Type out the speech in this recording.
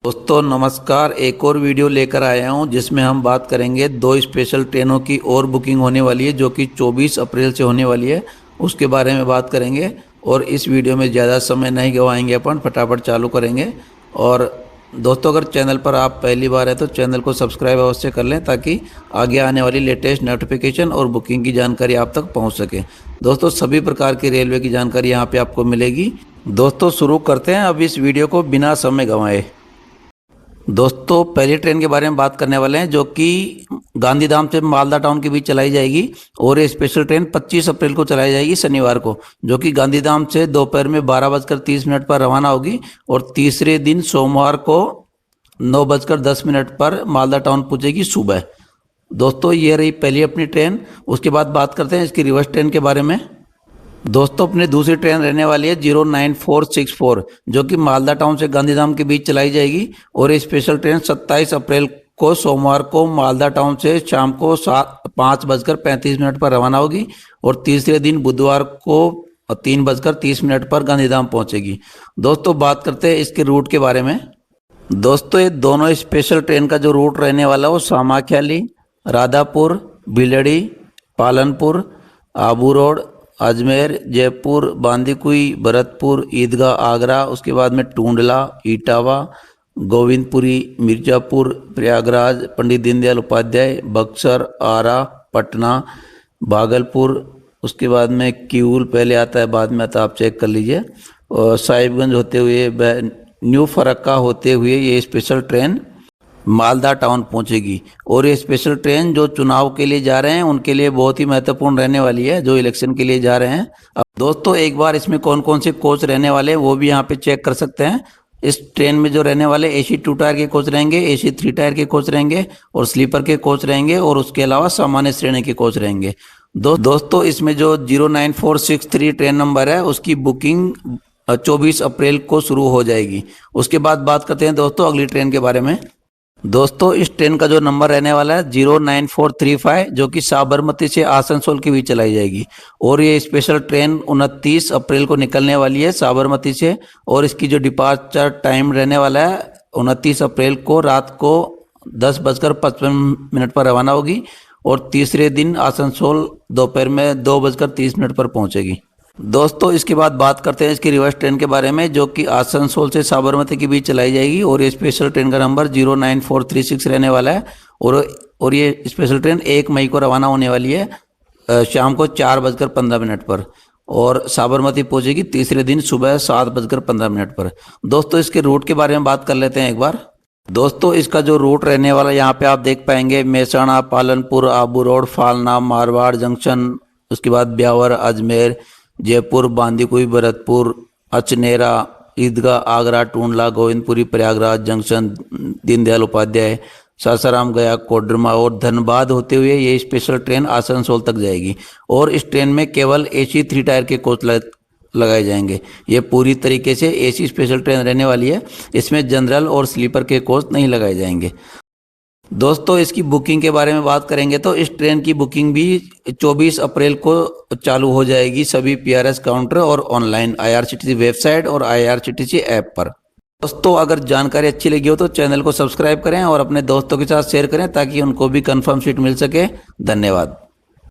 दोस्तों नमस्कार। एक और वीडियो लेकर आया हूं जिसमें हम बात करेंगे दो स्पेशल ट्रेनों की और बुकिंग होने वाली है जो कि 24 अप्रैल से होने वाली है, उसके बारे में बात करेंगे। और इस वीडियो में ज़्यादा समय नहीं गवाएंगे, अपन फटाफट चालू करेंगे। और दोस्तों अगर चैनल पर आप पहली बार है तो चैनल को सब्सक्राइब अवश्य कर लें ताकि आगे आने वाली लेटेस्ट नोटिफिकेशन और बुकिंग की जानकारी आप तक पहुँच सके। दोस्तों सभी प्रकार की रेलवे की जानकारी यहाँ पर आपको मिलेगी। दोस्तों शुरू करते हैं अब इस वीडियो को बिना समय गंवाए। दोस्तों पहली ट्रेन के बारे में बात करने वाले हैं जो कि गांधीधाम से मालदा टाउन के बीच चलाई जाएगी। और ये स्पेशल ट्रेन 25 अप्रैल को चलाई जाएगी शनिवार को, जो कि गांधीधाम से दोपहर में 12:30 पर रवाना होगी और तीसरे दिन सोमवार को 9:10 पर मालदा टाउन पहुंचेगी सुबह। दोस्तों ये रही पहली अपनी ट्रेन। उसके बाद बात करते हैं इसकी रिवर्स ट्रेन के बारे में। दोस्तों अपनी दूसरी ट्रेन रहने वाली है 09464 जो कि मालदा टाउन से गांधीधाम के बीच चलाई जाएगी। और ये स्पेशल ट्रेन 27 अप्रैल को सोमवार को मालदा टाउन से शाम को 5:35 पर रवाना होगी और तीसरे दिन बुधवार को 3:30 पर गांधीधाम पहुंचेगी। दोस्तों बात करते हैं इसके रूट के बारे में। दोस्तों ये दोनों स्पेशल ट्रेन का जो रूट रहने वाला है वो सामाख्याली, राधापुर, भिलड़ी, पालनपुर, आबू रोड, अजमेर, जयपुर, बांदीकुई, भरतपुर, ईदगाह, आगरा, उसके बाद में टूंडला, इटावा, गोविंदपुरी, मिर्जापुर, प्रयागराज, पंडित दीनदयाल उपाध्याय, बक्सर, आरा, पटना, भागलपुर, उसके बाद में किऊल पहले आता है बाद में आता है, आप चेक कर लीजिए। और साहिबगंज होते हुए न्यू फरक्का होते हुए ये स्पेशल ट्रेन मालदा टाउन पहुंचेगी। और ये स्पेशल ट्रेन जो चुनाव के लिए जा रहे हैं उनके लिए बहुत ही महत्वपूर्ण रहने वाली है, जो इलेक्शन के लिए जा रहे हैं। अब दोस्तों एक बार इसमें कौन कौन से कोच रहने वाले हैं वो भी यहाँ पे चेक कर सकते हैं। इस ट्रेन में जो रहने वाले AC 2 टायर के कोच रहेंगे, AC 3 टायर के कोच रहेंगे और स्लीपर के कोच रहेंगे और उसके अलावा सामान्य श्रेणी के कोच रहेंगे। दोस्तों इसमें जो 09463 ट्रेन नंबर है उसकी बुकिंग 24 अप्रैल को शुरू हो जाएगी। उसके बाद बात करते हैं दोस्तों अगली ट्रेन के बारे में। दोस्तों इस ट्रेन का जो नंबर रहने वाला है 09435 जो कि साबरमती से आसनसोल के बीच चलाई जाएगी। और ये स्पेशल ट्रेन 29 अप्रैल को निकलने वाली है साबरमती से। और इसकी जो डिपार्चर टाइम रहने वाला है 29 अप्रैल को रात को 10:55 पर रवाना होगी और तीसरे दिन आसनसोल दोपहर में 2:30 पर पहुंचेगी। दोस्तों इसके बाद बात करते हैं इसकी रिवर्स ट्रेन के बारे में जो कि आसनसोल से साबरमती के बीच चलाई जाएगी। और ये स्पेशल ट्रेन का नंबर 09436 रहने वाला है। और ये स्पेशल ट्रेन 1 मई को रवाना होने वाली है शाम को 4:15 पर और साबरमती पहुंचेगी तीसरे दिन सुबह 7:15 पर। दोस्तों इसके रूट के बारे में बात कर लेते हैं एक बार। दोस्तों इसका जो रूट रहने वाला यहाँ पे आप देख पाएंगे मेहसाणा, पालनपुर, आबू रोड, फालना, मारवाड़ जंक्शन, उसके बाद ब्यावर, अजमेर, जयपुर, बांदीकुई, भरतपुर, अचनेरा, ईदगाह, आगरा, टूंडला, गोविंदपुरी, प्रयागराज जंक्शन, दीनदयाल उपाध्याय, सासाराम, गया, कोडरमा और धनबाद होते हुए ये स्पेशल ट्रेन आसनसोल तक जाएगी। और इस ट्रेन में केवल AC 3 टायर के कोच लगाए जाएंगे। ये पूरी तरीके से AC स्पेशल ट्रेन रहने वाली है, इसमें जनरल और स्लीपर के कोच नहीं लगाए जाएंगे। दोस्तों इसकी बुकिंग के बारे में बात करेंगे तो इस ट्रेन की बुकिंग भी 24 अप्रैल को चालू हो जाएगी सभी PRS काउंटर और ऑनलाइन IRCTC वेबसाइट और IRCTC ऐप पर। दोस्तों अगर जानकारी अच्छी लगी हो तो चैनल को सब्सक्राइब करें और अपने दोस्तों के साथ शेयर करें ताकि उनको भी कंफर्म सीट मिल सके। धन्यवाद।